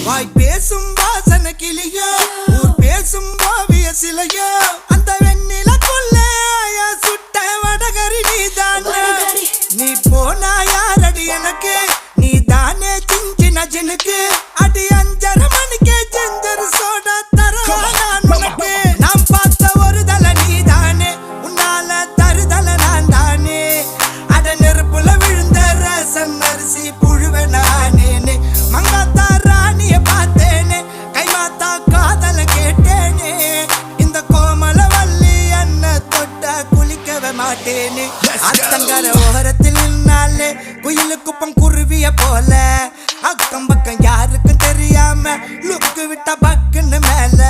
வாய் பேசும் வாசன கிளியோ ஊர் பேசும் ஓவிய சிலையோ அந்த வெண்ணிலக்குள்ள சுட்ட வடகரி நீதானே நீ போனா யாரடி எனக்கு நீ தானே சின்ன ஜனுக்கு அடி 5:30 மணிக்கே ஜெஞ்சர் சோடா தரவா நான் உனக்கு நாம் பார்த்த ஒரு தலை நீதானே உன்னால தருதல நான் தானே அட நெருப்புல விழுந்த ரசம் அரிசி புழுவ நானேனே மங்காத்தா ராணிய பார்த்தேனே கைமாத்தா காதல கேட்டேனே இந்த கோமல வள்ளி அண்ண தொட்ட குளிக்கவே மாட்டேனே அத்தங்கர ஓரத்தில் நின்னாலே குயிலு குப்பம் குருவிய போல அக்கம் பக்கம் யாருக்கும் தெரியாம லுக்கு விட்ட பக்குன்னு மேல